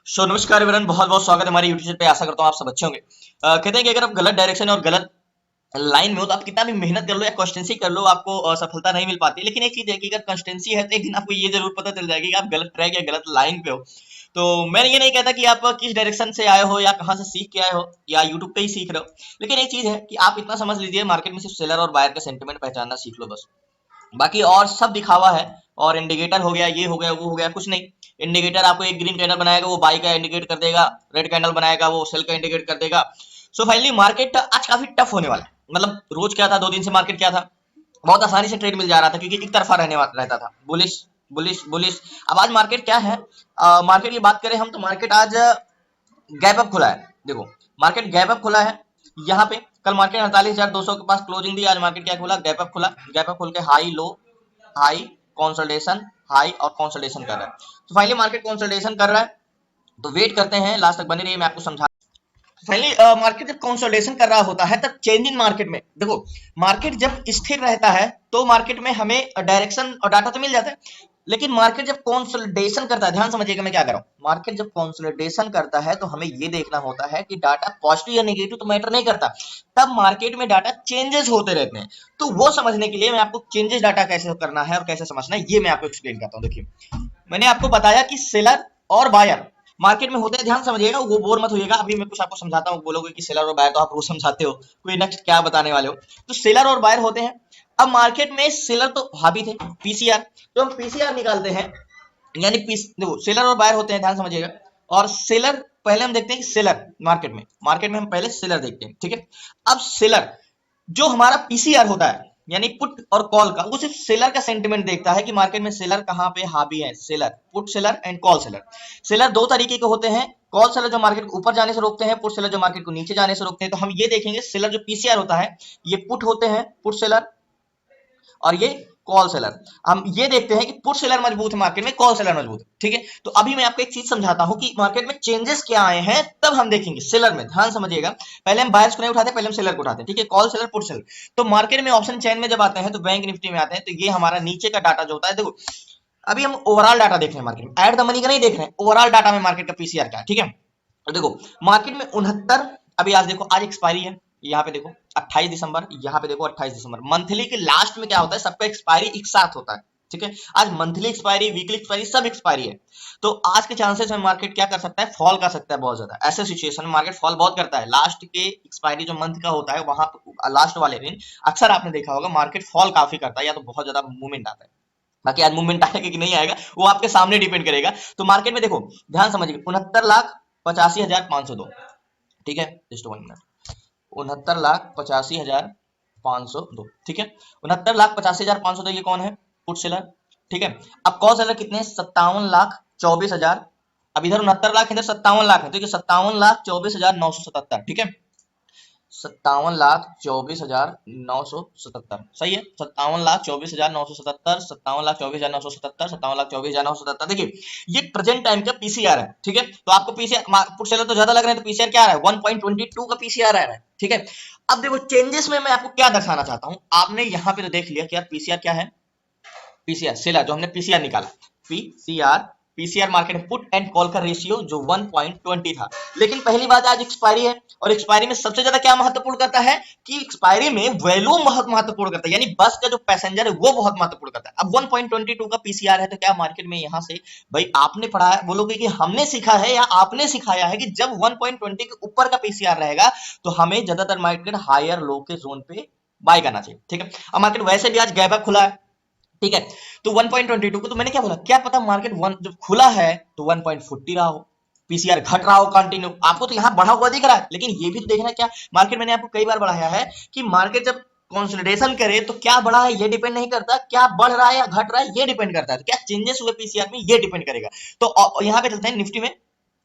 नमस्कार एवरीवन, बहुत बहुत स्वागत है हमारे यूट्यूब पे। आशा करता हूँ आप सब अच्छे होंगे। कहते हैं कि अगर आप गलत डायरेक्शन और गलत लाइन में हो तो आप कितना भी मेहनत कर लो या कंसिस्टेंसी कर लो, आपको सफलता नहीं मिल पाती। लेकिन एक चीज है कि अगर कंसिस्टेंसी है तो एक दिन आपको ये जरूर पता चल जाएगी कि आप गलत ट्रैक या गलत लाइन पे हो। तो मैं ये नहीं कहता कि आप किस डायरेक्शन से आए हो या कहाँ से सीख के आए हो या यूट्यूब पे ही सीख रहे हो। लेकिन एक चीज है कि आप इतना समझ लीजिए, मार्केट में सिर्फ सेलर और बायर का सेंटिमेंट पहचानना सीख लो बस। बाकी और सब दिखावा है। और इंडिकेटर हो गया, ये हो गया, वो हो गया, कुछ नहीं। इंडिकेटर आपको एक ग्रीन कैंडल बनाएगा, वो बाई का इंडिकेट कर देगा। रेड कैंडल बनाएगा, वो सेल का इंडिकेट कर देगा। सो फाइनली मार्केट आज काफी टफ होने वाला है। मतलब रोज क्या था, 2 दिन से मार्केट क्या था, बहुत आसानी से ट्रेड मिल जा रहा था क्योंकि एक तरफा रहता था, बुलिश बुलिश बुलिश। अब आज मार्केट क्या है, मार्केट की बात करें हम तो मार्केट आज गैप अप खुला है। देखो, मार्केट गैप अप खुला है यहाँ पे। कल मार्केट 48,200 के पास क्लोजिंग दी, आज मार्केट क्या खुला, गैप अप खुला। गैप अप खुल के high low, high, consolidation, high और कंसोलिडेशन कर रहा है। तो फाइनली मार्केट कंसोलिडेशन कर रहा है, तो वेट करते हैं, लास्ट तक बने रहिए, मैं आपको समझा। फाइनली मार्केट जब कंसोलिडेशन कर रहा होता है तब चेंज इन मार्केट में देखो, मार्केट जब स्थिर रहता है तो मार्केट में हमें डायरेक्शन और डाटा तो मिल जाता है। लेकिन मार्केट जब कंसोलिडेशन करता है, ध्यान समझिएगा मैं क्या कर रहा हूं, मार्केट जब कंसोलिडेशन करता है तो हमें ये देखना होता है कि डाटा पॉजिटिव या नेगेटिव तो मैटर नहीं करता। तब मार्केट में डाटा चेंजेस होते रहते हैं। तो वो समझने के लिए मैं आपको चेंजेस डाटा कैसे करना है और कैसे समझना है ये मैं आपको एक्सप्लेन करता हूँ। देखिए, मैंने आपको बताया कि सेलर और बायर मार्केट में होते हैं। ध्यान समझिएगा, वो बोर मत होइएगा। अभी मैं कुछ आपको समझाता हूँ, बोलोगे कि सेलर और बायर तो आप रोज समझाते हो, कोई नेक्स्ट क्या बताने वाले हो। तो सेलर और बायर होते हैं। अब मार्केट में सेलर तो हावी थे, पीसीआर, तो हम पीसीआर निकालते हैं। यानी देखो, सेलर और बायर होते हैं, ध्यान समझिएगा। और सेलर पहले हम देखते हैं कि सेलर मार्केट में हम पहले सेलर देखते हैं, ठीक है। अब सेलर जो हमारा पीसीआर होता है, यानी पुट और कॉल का, वो सिर्फ सेलर का सेंटिमेंट देखता है कि मार्केट में सेलर कहां पे हावी है। Seller, put seller and call seller. Seller दो तरीके के होते हैं, कॉल सेलर जो मार्केट को ऊपर जाने से रोकते हैं, पुट सेलर जो मार्केट को नीचे जाने से रोकते हैं। तो हम ये देखेंगे, सेलर जो पीसीआर होता है ये पुट होते हैं, पुट सेलर, और ये कॉल सेलर। हम ये देखते हैं कि पुट सेलर मजबूत है मार्केट में, कॉल सेलर मजबूत है, ठीक है। तो अभी मैं आपको एक चीज समझाता हूं कि मार्केट में चेंजेस क्या आए हैं, तब हम देखेंगे सेलर में। ध्यान समझिएगा, पहले हम बायर्स को नहीं उठाते, पहले हम सेलर को उठाते हैं, ठीक है। Call seller, put seller. तो मार्केट में ऑप्शन चेन में जब आते हैं तो बैंक निफ्टी में आते हैं, तो ये हमारा नीचे का डाटा जो होता है। देखो, अभी हम ओवरऑल डाटा देख रहे हैं मार्केट में, एट द मनी का नहीं देख रहे हैं, ओवरऑल डाटा में मार्केट का पीसीआर क्या है, ठीक है। तो देखो, मार्केट में 69, अभी आज देखो, आज एक्सपायरी है, यहाँ पे देखो 28 दिसंबर, यहाँ पे देखो 28 दिसंबर। मंथली के लास्ट में क्या होता है, सबका एक्सपायरी एक साथ होता है, ठीक है। आज मंथली एक्सपायरी, वीकली एक्सपायरी, सब एक्सपायरी है। तो आज के चांसेस में मार्केट क्या कर सकता है, फॉल कर सकता है बहुत ज्यादा। ऐसे सिचुएशन में मार्केट फॉल बहुत करता है। लास्ट के एक्सपायरी जो मंथ का होता है, वहां लास्ट वाले दिन अक्सर आपने देखा होगा मार्केट फॉल काफी करता है, या तो बहुत ज्यादा मूवमेंट आता है। बाकी आज मूवमेंट आएगा कि नहीं आएगा वो आपके सामने डिपेंड करेगा। तो मार्केट में देखो, ध्यान समझिए, 69,85,502, ठीक है। जस्ट 1 मिनट, 69,85,502, ठीक है। 69,85,502, ये कौन है, पुट सेलर, ठीक है। अब कॉल सेलर कितने हैं, 57,24,000। अब इधर 69 लाख, इधर 57 लाख है, तो ये 57,24,977, ठीक है। 57,24,977, सही है। 57,24,977, 57,24,977, 57,24,977। देखिए, ये प्रेजेंट टाइम का पीसीआर है, ठीक है। तो आपको पीसीआर पुट सेलर तो ज्यादा लग रहे हैं, तो पीसीआर क्या आ रहा है, 1.22 का पीसीआर आ रहा है, ठीक है। अब देखो, चेंजेस में मैं आपको क्या दर्शाना चाहता हूं, आपने यहां पे तो देख लिया कि यार पीसीआर क्या है, पीसीआर सेलर जो हमने पीसीआर निकाला, पीसीआर, पीसीआर मार्केट में पुट एंड कॉल का रेशियो जो 1.20 था। लेकिन पहली बात, आज एक्सपायरी है, और एक्सपायरी में सबसे ज्यादा क्या महत्वपूर्ण करता है कि एक्सपायरी में वैल्यू महत्वपूर्ण करता है, यानी बस का जो पैसेंजर है वो बहुत महत्वपूर्ण करता है। अब 1.22 का पीसीआर है, तो क्या मार्केट में यहां से, भाई आपने पढ़ा है, बोलोगे कि हमने सीखा है या आपने सिखाया है कि जब 1.20 के ऊपर का पीसीआर रहेगा तो हमें ज्यादातर मार्केट हायर लो के जोन पे बाय करना चाहिए, ठीक है। अब मार्केट वैसे भी आज गैप अप खुला है, ठीक है। तो 1.22 को, तो मैंने क्या बोला, क्या पता मार्केट जब खुला है तो 1.40 रहा हो, पीसीआर घट रहा हो कंटिन्यू। आपको तो यहाँ बढ़ा हुआ दिख रहा है, लेकिन ये भी तो देखना क्या, मार्केट मैंने आपको कई बार बढ़ाया है कि मार्केट जब कंसोलिडेशन करे तो क्या बढ़ा है ये डिपेंड नहीं करता, क्या बढ़ रहा है या घट रहा है ये डिपेंड करता है, तो क्या चेंजेस हुए पीसीआर में ये डिपेंड करेगा। तो यहाँ पे चलते हैं निफ्टी में।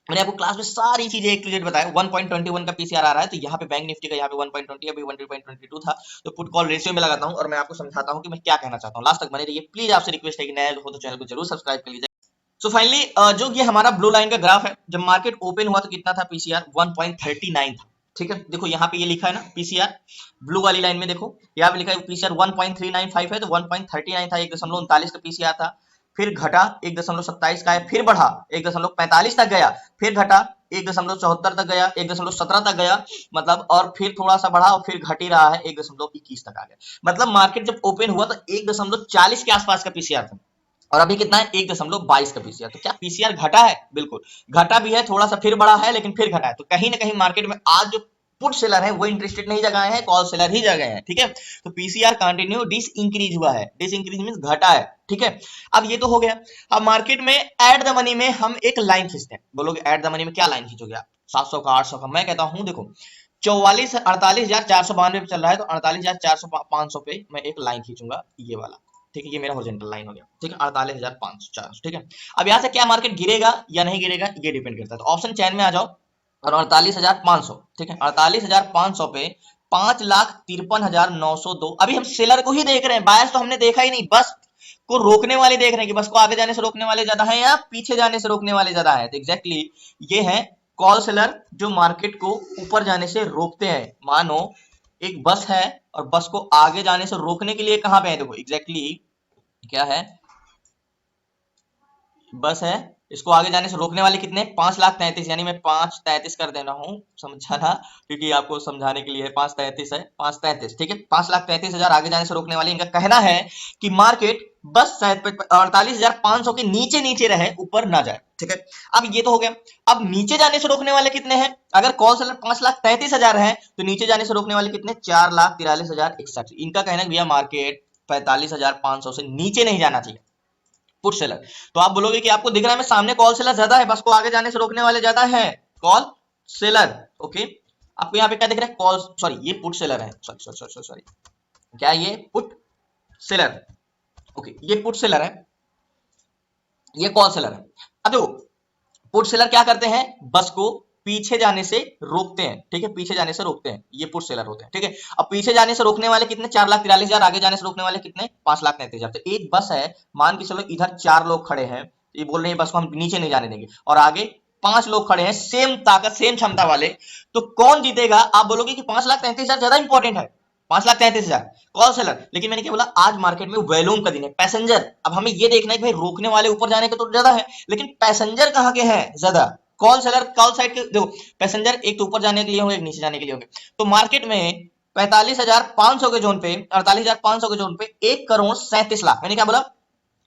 मैंने आपको क्लास में सारी चीजें एक टू जेड बताया। 1.21 का पीसीआर आ रहा है, तो यहाँ पे बैंक निफ्टी का यहाँ पे 1.20, अभी 1.22 था। तो पुट कॉल रेशियो में लगाता हूँ और मैं आपको समझाता हूँ कि मैं क्या कहना चाहता हूँ। लास्ट तक बने रहिए प्लीज, आपसे रिक्वेस्ट है कि नया हो तो चैनल को जरूर सब्सक्राइब कर लीजिए। सो फाइनली जो ये हमारा ब्लू लाइन का ग्राफ है, जब मार्केट ओपन हुआ तो कितना था पीसीआर, 1.39 था, ठीक है। देखो यहाँ पे ये लिखा है ना पीसीआर, ब्लू वाली लाइन में देखो, यहाँ पे लिखा है पीसीआर 1.395 है, तो 1.39 था, 1.39 का पीसीआर था। फिर घटा 1.27 का है, फिर बढ़ा 1.45 तक गया, फिर घटा 1.74 तक गया, 1.17 तक गया, मतलब और फिर थोड़ा सा बढ़ा और फिर घट ही रहा है 1.21 तक आ गया। मतलब मार्केट जब ओपन हुआ तो 1.40 के आसपास का पीसीआर था और अभी कितना है 1.22 का पीसीआर। तो क्या पीसीआर घटा है? बिल्कुल घटा भी है, थोड़ा सा फिर बढ़ा है, लेकिन फिर घटा है। तो कहीं ना कहीं मार्केट में आज जो पुट सेलर है वो इंटरेस्टेड नहीं जगह है, कॉल सेलर ही जगह है। ठीक है, तो पीसीआर कंटिन्यू डिस इंक्रीज हुआ है, डिस इंक्रीज मीन घटा है। ठीक है, अब ये तो हो गया। अब मार्केट में एट द मनी में हम एक लाइन खींचते हैं। बोलोगे एट द मनी में क्या लाइन खींचोगे आप? 700 का, 800 का? मैं कहता हूं देखो 48,492 पे चल रहा है, तो 48,400 500 पे मैं एक लाइन खींचूंगा, ये वाला। ठीक है, ये मेरा हॉरिजॉन्टल लाइन हो गया। ठीक है, 48,500। ठीक है, अब यहाँ से क्या मार्केट गिरेगा या नहीं गिरेगा ये डिपेंड करता है। तो ऑप्शन चैन में आ जाओ और 48,500। ठीक है, 48,500 पे 5,53,902। अभी हम सेलर को ही देख रहे हैं, बायर्स तो हमने देखा ही नहीं। बस को रोकने वाले देख रहे हैं कि बस को आगे जाने से रोकने वाले ज्यादा है या पीछे जाने से रोकने वाले ज्यादा है। तो एग्जैक्टली ये है कॉल सेलर जो मार्केट को ऊपर जाने से रोकते हैं। मानो एक बस है और बस को आगे जाने से रोकने के लिए कहां पे है? देखो एग्जैक्टली क्या है, बस है, इसको आगे जाने से रोकने वाले कितने? 5,33,000, यानी मैं 5,33 कर देना हूं, समझाना, क्योंकि आपको समझाने के लिए 5,33 है, 5,33। ठीक है, 5,33,000 आगे जाने से रोकने वाले। इनका कहना है कि मार्केट बस शायद 48,500 के नीचे नीचे रहे, ऊपर ना जाए। ठीक है, अब ये तो हो गया। अब नीचे जाने से रोकने वाले कितने हैं? अगर कॉल सेलर 5,33,000 है तो नीचे जाने से रोकने वाले कितने? 4,43,061। इनका कहना है भैया मार्केट 45,500 से नीचे नहीं जाना चाहिए, पुट सेलर। तो आप बोलोगे कि आपको दिख रहा है मैं सामने कॉल सेलर ज्यादा है, बस को आगे जाने से रोकने वाले ज्यादा है, कॉल सेलर। ओके, आपको यहाँ पे क्या दिख रहा है? कॉल, सॉरी ये पुट सेलर है, सॉरी सॉरी सॉरी सॉरी, क्या ये पुट सेलर? ओके, ये पुट सेलर है, ये कॉल सेलर है। अब देखो पुट सेलर क्या करते हैं? बस को पीछे जाने से रोकते हैं। ठीक है, पीछे जाने से रोकते हैं, ये पुट सेलर होते हैं। ठीक है, अब पीछे जाने से रोकने वाले कितने? 4,43,000। आगे जाने से रोकने वाले कितने? 5,33,000। तो एक बस है, मान के चलो इधर 4 लोग खड़े हैं, ये बोल रहे हैं बस को हम नीचे नहीं जाने देंगे, और आगे 5 लोग खड़े हैं सेम ताकत सेम क्षमता वाले, तो कौन जीतेगा? आप बोलोगे कि 5,33,000 ज्यादा इंपॉर्टेंट है, 5,33,000 कॉल सेलर। लेकिन मैंने क्या बोला? आज मार्केट में वॉल्यूम का दिन है, पैसेंजर। अब हमें ये देखना है कि भाई रोकने वाले ऊपर जाने के तो ज्यादा है, लेकिन पैसेंजर कहाँ के हैं ज्यादा? कॉल सेलर, कॉल साइड के देखो, पैसेंजर एक तो ऊपर जाने के लिए होंगे, एक नीचे जाने के लिए होंगे। तो मार्केट में 45,500 के जोन पे, 48,500 के जोन पे 1,37,00,000, मैंने क्या बोला?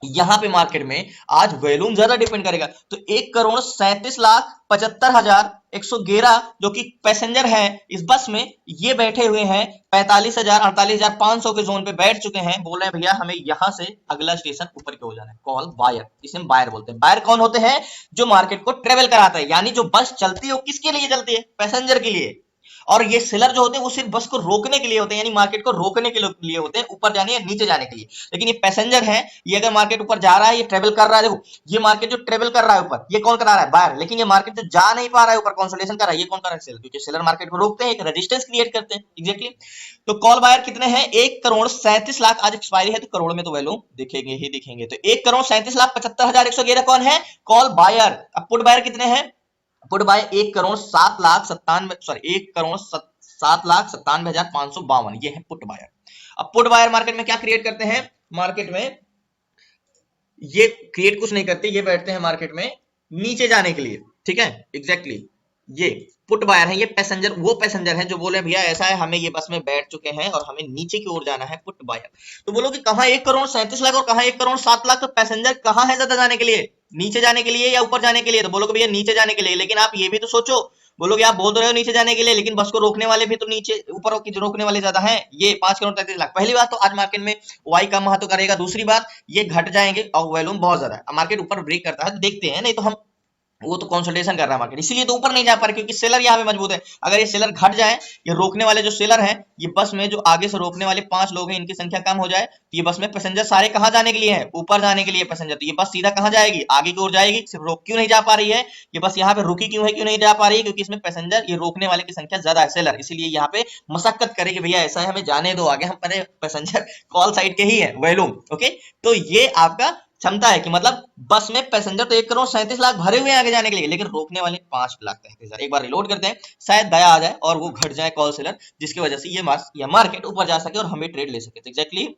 यहां पे मार्केट में आज वॉल्यूम ज्यादा डिपेंड करेगा। तो 1,37,75,111 जो कि पैसेंजर है इस बस में, ये बैठे हुए हैं 45,000 48,500 के जोन पे बैठ चुके हैं। बोल रहे हैं भैया हमें यहां से अगला स्टेशन ऊपर की हो जाना है, कॉल बायर, इसे हम बायर बोलते हैं। बायर कौन होते हैं? जो मार्केट को ट्रेवल कराता है, यानी जो बस चलती है वो किसके लिए चलती है? पैसेंजर के लिए। और ये सेलर जो होते हैं वो सिर्फ बस को रोकने के लिए होते हैं, यानी मार्केट को रोकने के लिए होते हैं, ऊपर जाने या नीचे जाने के लिए। लेकिन ये पैसेंजर है, ये अगर मार्केट ऊपर जा रहा है, ये ट्रेवल कर रहा है, देखो ये मार्केट जो ट्रेवल कर रहा है ऊपर, ये कौन करा रहा है? बायर। लेकिन ये मार्केट जो जा नहीं पा रहा है ऊपर, कंसोलिडेशन कर रहा है, ये कौन कर रहा है? सेलर। क्योंकि सेलर मार्केट को रोकते हैं, एक रेजिस्टेंस क्रिएट करते हैं। एग्जैक्टली। तो कॉल बायर कितने हैं? 1,37,00,000 आज एक्सपायरी है, तो करोड़ में तो वैल्यू दिखेंगे ही दिखेंगे। तो 1,37,75,111 कौन है? Call buyer. अब पुट बायर कितने हैं? पुट बाय 1,07,97,000, सॉरी 1,07,97,552, ये है पुट बायर। अब पुट बायर मार्केट में क्या क्रिएट करते हैं? मार्केट में ये क्रिएट कुछ नहीं करते, ये बैठते हैं मार्केट में नीचे जाने के लिए। ठीक है, एग्जैक्टली ये पुट बायर है, ये पैसेंजर, वो पैसेंजर है जो बोले भैया ऐसा है हमें ये बस में बैठ चुके हैं और हमें नीचे की ओर जाना है, पुट बायर। तो बोलो कि कहां 1,37,00,000 और कहां 1,07,00,000, तो पैसेंजर कहां है ज्यादा जाने के लिए? नीचे जाने के लिए या ऊपर जाने के लिए? तो बोलोगे भैया नीचे जाने के लिए। लेकिन आप ये भी तो सोचो, बोलोगे आप बोल रहे हो नीचे जाने के लिए, लेकिन बस को रोकने वाले भी तो नीचे ऊपर की रोकने वाले ज्यादा हैं। ये 5,33,00,000। पहली बात तो आज मार्केट में वाई का महत्व करेगा। दूसरी बात ये घट जाएंगे और वॉल्यूम बहुत ज्यादा है। मार्केट ऊपर ब्रेक करता है तो देखते हैं, नहीं तो हम वो तो कंसोलिडेशन कर रहा है मार्केट, इसीलिए तो ऊपर नहीं जा पा रहा, क्योंकि सेलर यहाँ पे मजबूत है। अगर ये सेलर घट जाए, ये रोकने वाले जो सेलर हैं, ये बस में जो आगे से रोकने वाले 5 लोग हैं, इनकी संख्या कम हो जाए, तो ये बस में पैसेंजर सारे कहाँ जाने के लिए हैं? ऊपर जाने के लिए पैसेंजर। तो ये बस सीधा कहाँ जाएगी? आगे की ओर जाएगी। सिर्फ रोक क्यों नहीं जा पा रही है ये बस? यहाँ पे रुकी क्यों है, क्यों नहीं जा पा रही है? क्योंकि इसमें पैसेंजर, ये रोकने वाले की संख्या ज्यादा है, सेलर, इसलिए यहाँ पे मशक्कत करेगी भैया ऐसा है हमें जाने दो आगे, हम पहले पैसेंजर कॉल साइड के ही है, वैल्यूम। ओके, तो ये आपका क्षमता है कि मतलब बस में पैसेंजर तो 1,37,00,000 भरे हुए हैं आगे जाने के लिए, लेकिन रोकने वाले 5,33,000। एक बार रिलोड करते हैं, शायद दया आ जाए और वो घट जाए कॉल सेलर, जिसकी वजह से ये मार्केट ऊपर जा सके और हमें ट्रेड ले सके। तो एग्जैक्टली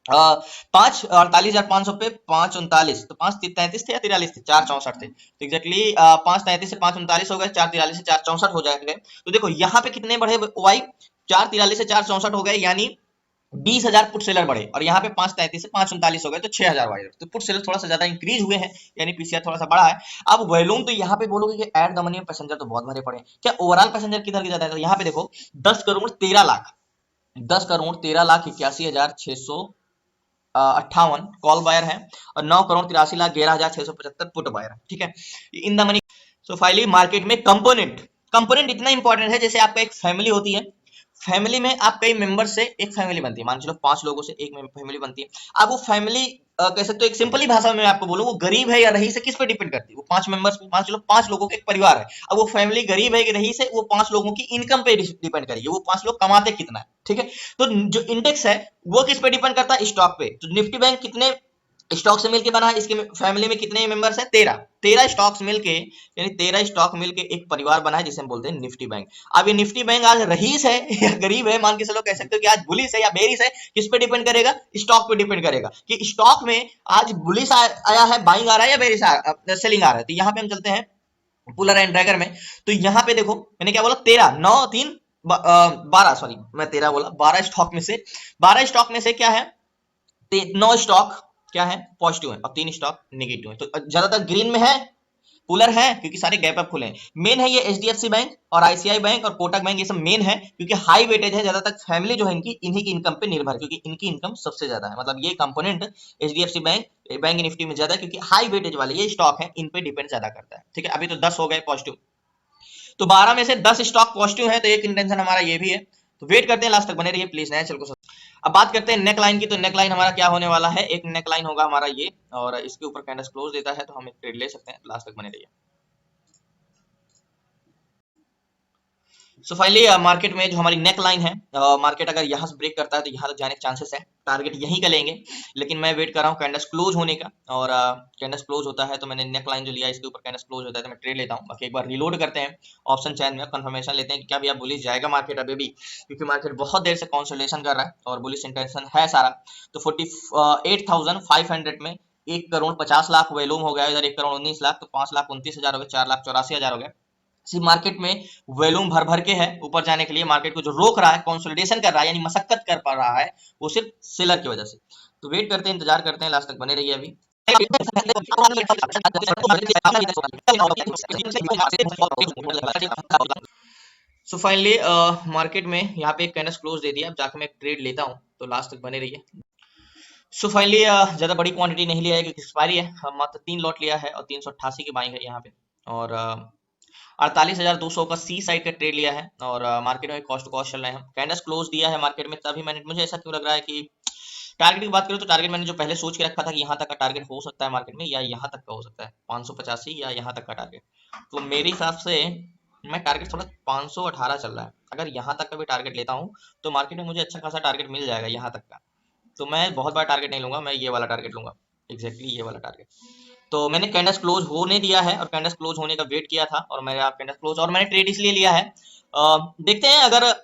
पांच 48,500 पे 539, तो 533 थे या 43 थे, 464 थे, तो एग्जैक्टली 533 से 539 हो गए, 443 से 464 हो जाएंगे। तो देखो यहाँ पे कितने बढ़े वाई, 443 से 464 हो गए, यानी 20,000 पुट सेलर बढ़े, और यहाँ पे 533 से 539 हो गए, तो 6,000 वाई, तो पुट सेलर थोड़ा सा ज्यादा इंक्रीज हुए हैं, यानी पीसीआर थोड़ा सा बढ़ा है। अब वॉल्यूम तो यहाँ पे बोलोगे कि एट द मनी में पैसेंजर तो बहुत भरे पड़े, क्या ओवरऑल पैसेंजर किधर की ज्यादा है, तो यहाँ पे देखो 10,13,00,000, 10,13,81,600 58 कॉल बायर है, और 9,83,11,675 पुट बायर है, ठीक है, in the money. So finally market में कंपोनेंट, कंपोनेंट इतना इंपॉर्टेंट है, जैसे आपका एक फैमिली होती है, फैमिली में आप कई मेंबर से एक फैमिली बनती है, मान चलो 5 लोगों से एक फैमिली बनती है। अब वो फैमिली कह सकते हो, एक सिंपली भाषा में मैं आपको बोलूं, वो गरीब है या रईस है, किस पे डिपेंड करती है, वो 5 मेंबर्स, मान चलो 5 लोगों का एक परिवार है, अब वो फैमिली गरीब है कि रईस है, वो 5 लोगों की इनकम पे डिपेंड करेगी, वो 5 लोग कमाते कितना है, ठीक है। तो जो इंडेक्स है वो किस पे डिपेंड करता है, स्टॉक पे। तो निफ्टी बैंक कितने स्टॉक से मिलके बना है, इसके फैमिली में कितने मेंबर्स हैं, 13, 13 स्टॉक्स मिलके, यानी 13 स्टॉक मिलके एक परिवार बना है, जिसे हम बोलते हैं निफ्टी बैंक। अब ये निफ्टी बैंक आज रईस है या गरीब है, मान के चलो कह सकते हो कि आज बुलिश है या बेरिश है, किस पे डिपेंड करेगा, स्टॉक पे डिपेंड करेगा, कि स्टॉक में आज बुलिश आया है, बाइंग आ रहा है, या बेरिश सेलिंग आ रहा है। तो यहाँ पे हम चलते हैं पुलर एंड ड्रैगर में, तो यहाँ पे देखो मैंने क्या बोला, 13 9 3 12, सॉरी मैं 13 बोला, 12 स्टॉक में से क्या है, 9 स्टॉक क्या है, पॉजिटिव है, और 3 स्टॉक नेगेटिव है। तो ज्यादातर ग्रीन में है, पुलर है, क्योंकि सारे गैप अप खुले हैं। मेन है ये एचडीएफसी बैंक और आईसीआई बैंक और कोटक बैंक, ये सब मेन है, क्योंकि हाई वेटेज है, ज्यादातर फैमिली जो है इनकी इन्हीं की इनकम पे निर्भर, क्योंकि इनकी इनकम सबसे ज्यादा है, मतलब ये component HDFC bank bank Nifty में ज्यादा, क्योंकि हाई वेटेज वाले ये स्टॉक है, इन पे डिपेंड ज्यादा करता है, ठीक है। अभी तो 10 हो गए पॉजिटिव, तो 12 में से 10 स्टॉक पॉजिटिव है, तो एक इंटेंशन हमारा ये भी है। तो वेट करते हैं, लास्ट तक बने रहिए प्लीज, नए चैनल को। अब बात करते हैं नेक लाइन की, तो नेक लाइन हमारा क्या होने वाला है, एक नेक लाइन होगा हमारा ये, और इसके ऊपर कैंडल क्लोज देता है तो हम एक ट्रेड ले सकते हैं, लास्ट तक बने रहिए। सो फाइनली मार्केट में जो हमारी नेक लाइन है, मार्केट अगर यहाँ से ब्रेक करता है तो यहाँ तक जाने के चांसेस है, टारगेट यहीं का लेंगे, लेकिन मैं वेट कर रहा हूँ कैंडल क्लोज होने का, और कैंडल क्लोज होता है तो मैंने नेक लाइन जो लिया इसके ऊपर कैंडल क्लोज होता है तो मैं ट्रेड लेता हूँ। बाकी एक बार रिलोड करते हैं ऑप्शन चैन में, कंफर्मेशन लेते हैं कि क्या भैया बुलिश जाएगा मार्केट अभी भी, क्योंकि मार्केट बहुत देर से कंसोलिडेशन कर रहा है और बुलिश इंटेंशन है सारा। तो 48,500 में 1,50,00,000 वैल्यूम हो गया, इधर 1,19,00,000, तो 5,29,000 हो गए, 4,84,000 हो गए। इसी मार्केट में वॉल्यूम भर भर के है ऊपर जाने के लिए, मार्केट को जो रोक रहा है, कंसोलिडेशन कर रहा है, यानी मशक्कत कर पा रहा है, वो सिर्फ सेलर की वजह से। तो वेट करते हैं, इंतजार करते हैं, लास्ट तक बने रहिए अभी। सो फाइनली मार्केट में यहाँ पे एक कैंडल क्लोज दे दिया, अब जाकर मैं एक ट्रेड लेता हूँ, तो लास्ट तक बने रहिए। सो फाइनली ज्यादा बड़ी क्वांटिटी नहीं लिया है क्योंकि एक्सपायरी है, मात्र 3 लॉट लिया है और 388 की बाइंग है यहाँ पे, और 48,200 का सी साइड का ट्रेड लिया है, और मार्केट में कॉस्ट टू कॉस्ट चल रहे हैं। कैंडल क्लोज दिया है मार्केट में, तभी मैंने, मुझे ऐसा क्यों लग रहा है कि टारगेट की बात करूं तो टारगेट मैंने जो पहले सोच के रखा था कि यहाँ तक का टारगेट हो सकता है मार्केट में, या यहाँ तक का हो सकता है 585, या यहाँ तक का टारगेट, तो मेरे हिसाब से मैं टारगेट थोड़ा 518 चल रहा है, अगर यहाँ तक का भी टारगेट लेता हूँ तो मार्केट में मुझे अच्छा खासा टारगेट मिल जाएगा यहाँ तक का। तो मैं बहुत बड़ा टारगेट नहीं लूंगा, मैं ये वाला टारगेट लूंगा, एग्जैक्टली ये वाला टारगेट। तो मैंने कैंडल क्लोज होने दिया है और कैंडल क्लोज होने का वेट किया था, और मेरा कैंडल क्लोज, और मैंने ट्रेड इसलिए लिया है, देखते हैं अगर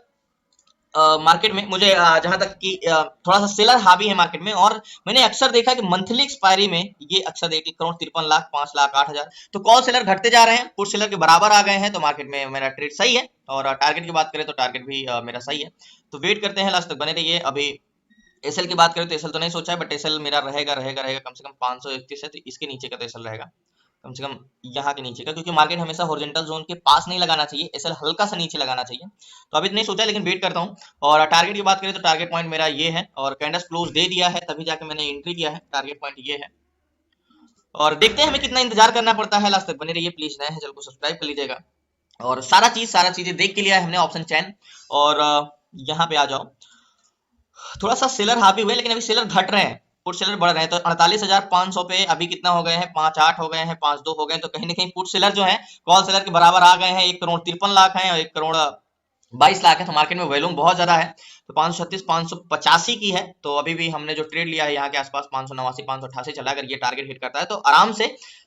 मार्केट में मुझे जहां तक कि थोड़ा सा सेलर हावी है मार्केट में, और मैंने अक्सर देखा कि मंथली एक्सपायरी में ये अक्सर देखिए 1,53,00,000, 5,08,000, तो कॉल सेलर घटते जा रहे हैं, पुट सेलर के बराबर आ गए हैं, तो मार्केट में मेरा ट्रेड सही है, और टारगेट की बात करें तो टारगेट भी मेरा सही है। तो वेट करते हैं, लास्ट तक बने रहिए। अभी एसएल की बात करें तो एसएल तो नहीं सोचा है, बट एसएल मेरा रहेगा रहेगा रहेगा कम से कम 531 है, तो इसके नीचे का तो एसएल रहेगा कम से कम यहाँ के नीचे का, क्योंकि मार्केट हमेशा हॉरिजॉन्टल जोन के पास नहीं लगाना चाहिए, एसएल हल्का सा नीचे लगाना चाहिए। तो अभी तो नहीं सोचा, लेकिन वेट करता हूँ। और टारगेट की बात करें तो टारगेट पॉइंट मेरा ये है, और कैंडल क्लोज दे दिया है तभी जाके मैंने एंट्री किया है, टारगेट पॉइंट ये है, और देखते हैं हमें कितना इंतजार करना पड़ता है। लास्ट तक बने रहिए प्लीज, नए हैं चैनल को सब्सक्राइब कर लीजिएगा, और सारा चीजें देख के लिया है हमने ऑप्शन चैन। और यहाँ पे आ जाओ, थोड़ा सा सेलर हावी हुए, लेकिन अभी सेलर घट रहे हैं, पुट सेलर बढ़ रहे हैं, तो 48,500 पे अभी कितना हो गए हैं, 5,8 हो गए हैं, 5,2 हो गए हैं, तो कहीं ना कहीं पुट सेलर जो है कॉल सेलर के बराबर आ गए हैं, 1,53,00,000 है और 1,53,00,000 22 लाख है, तो मार्केट में वॉल्यूम बहुत ज्यादा है। तो 536 585 की है, तो अभी भी हमने जो ट्रेड लिया है यहाँ के आसपास 589 588 चला, अगर ये टारगेट हिट करता है तो आराम से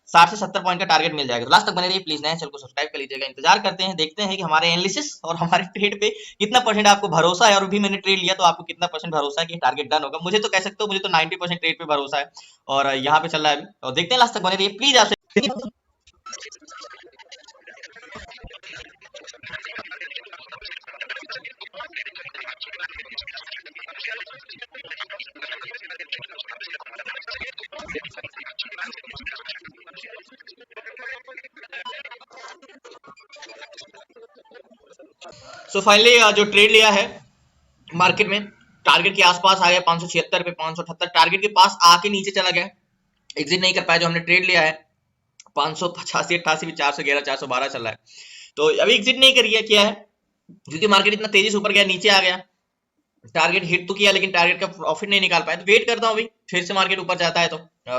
60 से 70 पॉइंट का टारगेट मिल जाएगा। तो लास्ट तक बने रहिए प्लीज, नए चैनल को सब्सक्राइब कर लीजिएगा। इंतजार करते हैं, देखते हैं कि हमारे एनालिसिस और हमारे ट्रेड पे कितना परसेंट आपको भरोसा है, और भी मैंने ट्रेड लिया तो आपको कितना परसेंट भरोसा है कि टारगेट डन होगा। मुझे तो कह सकते हो, मुझे तो 90% ट्रेड पे भरोसा है, और यहाँ पे चल रहा है अभी, और देखते हैं। लास्ट तक बने रहिए प्लीज आपसे। सो फाइनली जो ट्रेड लिया है मार्केट में, टारगेट के आसपास आ गया 576 पे, 578 टारगेट के पास आके नीचे चला गया, एग्जिट नहीं कर पाया। जो हमने ट्रेड लिया है 585 88 भी 411 412 चल रहा है, तो अभी एग्जिट नहीं करिए किया है, क्योंकि मार्केट इतना तेजी से ऊपर गया, नीचे आ गया, टारगेट हिट तो किया लेकिन टारगेट का प्रॉफिट नहीं निकाल पाया। तो वेट करता हूँ अभी, फिर से मार्केट ऊपर जाता है तो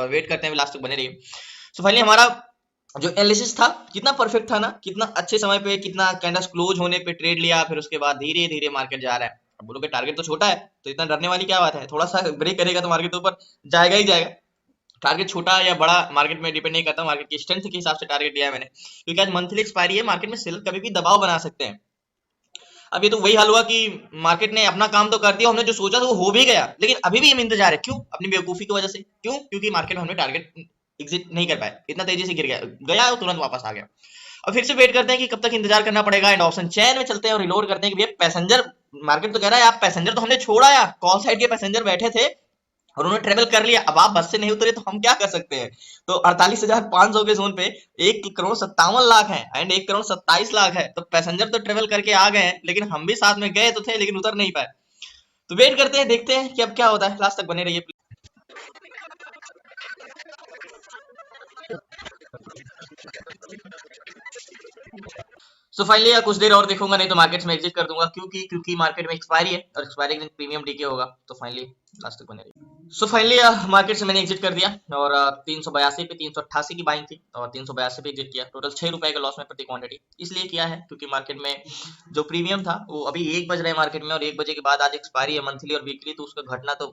वेट करते हैं, लास्ट तक बने रहिए। सो फाइनली हमारा जो एनालिसिस था कितना परफेक्ट था ना, कितना अच्छे समय पे, कितना कैंडल्स क्लोज होने पे ट्रेड लिया, फिर उसके बाद धीरे धीरे मार्केट जा रहा है। अब बोलोगे टारगेट तो छोटा है, तो इतना डरने वाली क्या बात है, थोड़ा सा ब्रेक करेगा तो मार्केट ऊपर जाएगा ही जाएगा। टारगेट छोटा या बड़ा मार्केट में डिपेंड नहीं करता, मार्केट की स्ट्रेंथ के हिसाब से टारगेट दिया है मैंने, क्योंकि आज मंथली एक्सपायरी है, मार्केट में सेलर कभी भी दबाव बना सकते हैं। अब ये तो वही हाल हुआ कि मार्केट ने अपना काम तो कर दिया, हमने जो सोचा था वो हो भी गया, लेकिन अभी भी हम इंतजार है, क्यों? अपनी बेवकूफी की वजह से। क्यों? क्योंकि मार्केट में हमने टारगेट एग्जिट नहीं कर पाए, इतना तेजी से गिर गया, गया और तुरंत वापस आ गया। अब फिर से वेट करते हैं कि कब तक इंतजार करना पड़ेगा, एंड ऑप्शन चैन में चलते हैं और रिलोड करते हैं कि भैया पैसेंजर, मार्केट तो कह रहा है आप पैसेंजर तो हमने छोड़ा, या कॉल साइड के पैसेंजर बैठे थे और उन्होंने ट्रेवल कर लिया, अब आप बस से नहीं उतरे तो हम क्या कर सकते हैं। तो 48,500 के जोन पे 1,57,00,000 है एंड 1,27,00,000 है, तो पैसेंजर तो ट्रेवल करके आ गए हैं, लेकिन हम भी साथ में गए तो थे लेकिन उतर नहीं पाए। तो वेट करते हैं, देखते हैं कि अब क्या होता है, लास्ट तक बने रहिए। सो फाइनली कुछ देर और देखूंगा, नहीं तो मार्केट में एग्जिट कर दूंगा, क्योंकि मार्केट में एक्सपायरी है और एक्सपायरी के दिन प्रीमियम डीके होगा। तो फाइनली लास्ट तक बने रहिए। सो फाइनली मार्केट से मैंने एग्जिट कर दिया, और 382 पे 388 की बाइंग थी, और 382 पे एग्जिट किया। टोटल 6 रुपए का लॉस में प्रति क्वांटिटी इसलिए किया है क्योंकि मार्केट में जो प्रीमियम था वो अभी 1 बज रहे हैं मार्केट में, और 1 बजे के बाद आज एक्सपायरी है मंथली और वीकली, तो उसका घटना तो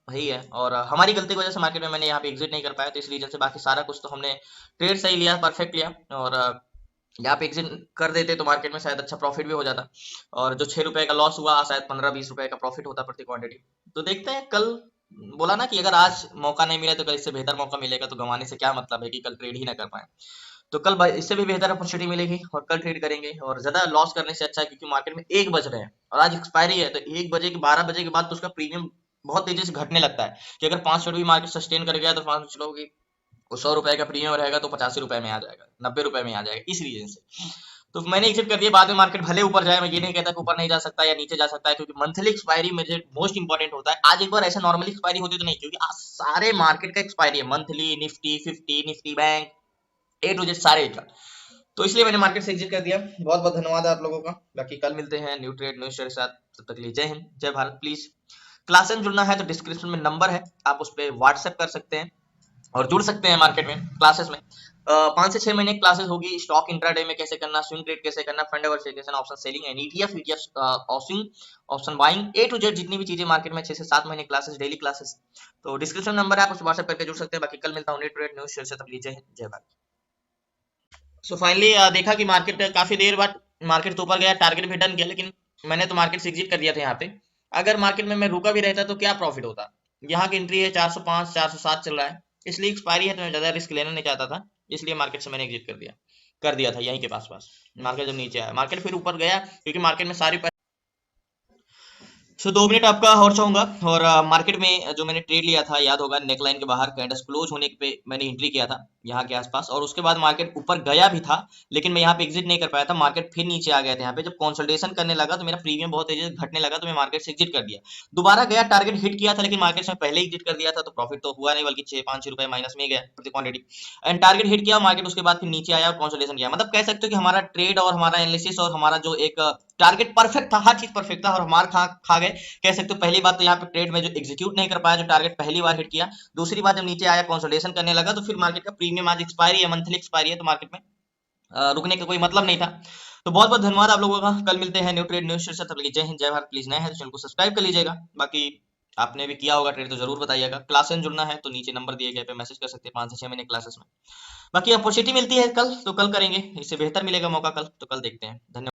वही है, और हमारी गलती की वजह से मार्केट में मैंने यहाँ पे एग्जिट नहीं कर पाया, तो इस रीजन से बाकी सारा कुछ तो हमने ट्रेड सही लिया, परफेक्ट लिया, और यहाँ पे एग्जिट कर देते तो मार्केट में शायद अच्छा प्रॉफिट भी हो जाता, और जो 6 रुपए का लॉस हुआ शायद 15-20 रुपए का प्रॉफिट होता प्रति क्वांटिटी। तो देखते हैं कल, बोला ना कि अगर आज मौका नहीं मिला तो कल इससे बेहतर मौका मिलेगा, तो गंवाने से क्या मतलब है कि कल ट्रेड ही ना कर पाए। तो कल इससे भी बेहतर अपॉर्चुनिटी मिलेगी और कल ट्रेड करेंगे, और ज्यादा लॉस करने से अच्छा है, क्योंकि मार्केट में 1 बज रहे हैं और आज एक्सपायरी है, तो 1 बजे के 12 बजे के बाद तो उसका प्रीमियम बहुत तेजी से घटने लगता है, कि अगर 5 मिनट भी मार्केट सस्टेन कर गया तो 5 मिनट वो 100 रुपए का प्रीमियम रहेगा तो 85 रुपए में आ जाएगा, 90 रुपए में आ जाएगा, इस रीजन से। तो मैंने एग्जिट कर दिया। बाद में मार्केट भले ऊपर जाए, मैं ये नहीं कहता कि ऊपर नहीं जा सकता या नीचे जा सकता है, क्योंकि मंथली एक्सपायरी मुझे मोस्ट इंपॉर्टेंट होता है। आज एक बार ऐसा नॉर्मली एक्सपायरी होती तो नहीं, क्योंकि आज सारे मार्केट का एक्सपायरी है, monthly, Nifty 50, Nifty bank, A to Z सारे का। तो इसलिए मैंने मार्केट से एग्जिट कर दिया। बहुत बहुत धन्यवाद आप लोगों का। बाकी कल मिलते हैं न्यू ट्रेड न्यू शेयर के साथ, तब तक के लिए जय हिंद जय भारत। प्लीज क्लासेस में जुड़ना है तो डिस्क्रिप्शन में नंबर है, आप उस पर व्हाट्सएप कर सकते हैं और जुड़ सकते हैं मार्केट में क्लासेस में। 5 से 6 महीने क्लासेस होगी, स्टॉक इंट्राडे में कैसे करना, स्विंग ट्रेड कैसे करना, fund diversification, option selling and ETF option option buying, A to Z जितनी भी चीजें मार्केट में 6 से 7 महीने क्लासेस, डेली क्लासेस। तो डिस्क्रिप्शन नंबर है, आप उस व्हाट्सएप करके जुड़ सकते हैं। बाकी कल मिलता हूँ न्यू ट्रेड न्यू शेयर से, तब लीजिए जय भारत। सो फाइनली देखा कि मार्केट काफी देर बाद मार्केट तो ऊपर गया, टारगेट भी डन किया, लेकिन मैंने तो मार्केट से एग्जिट कर दिया था यहाँ पे। अगर मार्केट में मैं रुका भी रहता तो क्या प्रॉफिट होता। यहाँ की एंट्री है 405 407 चल रहा है, इसलिए एक्सपायरी है तो मैं ज्यादा रिस्क लेना नहीं चाहता था, इसलिए मार्केट से मैंने एग्जिट कर दिया था यहीं के पास पास। मार्केट जब नीचे आया, मार्केट फिर ऊपर गया, क्योंकि मार्केट में सारी 2 मिनट आपका और चाहूंगा। और मार्केट में जो मैंने ट्रेड लिया था याद होगा, नेकलाइन के बाहर कैंडल्स क्लोज होने पे मैंने एंट्री किया था यहाँ के आसपास, और उसके बाद मार्केट ऊपर गया भी था, लेकिन मैं यहाँ पे एग्जिट नहीं कर पाया था, मार्केट फिर नीचे आ गया था। यहाँ पे जब कंसोलिडेशन करने लगा तो मेरा प्रीमियम बहुत तेजी से घटने लगा, तो मैं मार्केट से एग्जिट कर दिया। दोबारा गया, टारगेट हिट किया था, लेकिन मार्केट से पहले एग्जिट कर दिया था, तो प्रॉफिट तो हुआ नहीं, बल्कि 6-5 रुपए माइनस में ही गया प्रति क्वांटिटी। एंड टारगेट हिट किया मार्केट, उसके बाद फिर नीचे आया और कंसोलिडेशन किया। मतलब कह सकते हो कि हमारा ट्रेड और हमारा एनालिसिस और हमारा जो एक टारगेट परफेक्ट था, हर चीज परफेक्ट था, और हमार खा गए कह सकते हो। पहली बात तो यहाँ पे ट्रेड में जो एग्जीक्यूट नहीं कर पाया, जो टारगेट पहली बार हिट किया। दूसरी बात, जब नीचे आया कंसोलिडेशन करने लगा, तो फिर मार्केट का प्रीमियम, आज एक्सपायरी है, मंथली एक्सपायरी है, तो मार्केट में रुकने का कोई मतलब नहीं था। तो बहुत बहुत धन्यवाद आप लोगों का। कल मिलते हैं न्यू ट्रेड न्यू शेयर से। तब तक के लिए जय हिंद जय भारत। प्लीज नए हैं तो चैनल को सब्सक्राइब कर लीजिएगा। बाकी आपने भी किया होगा ट्रेड तो जरूर बताइएगा। क्लास से जुड़ना है तो नीचे नंबर दिए गए पे मैसेज कर सकते हैं, 5 से 6 महीने क्लासेस में। बाकी अपॉर्चुनिटी मिलती है कल तो कल करेंगे, इससे बेहतर मिलेगा मौका कल तो कल देखते हैं। धन्यवाद।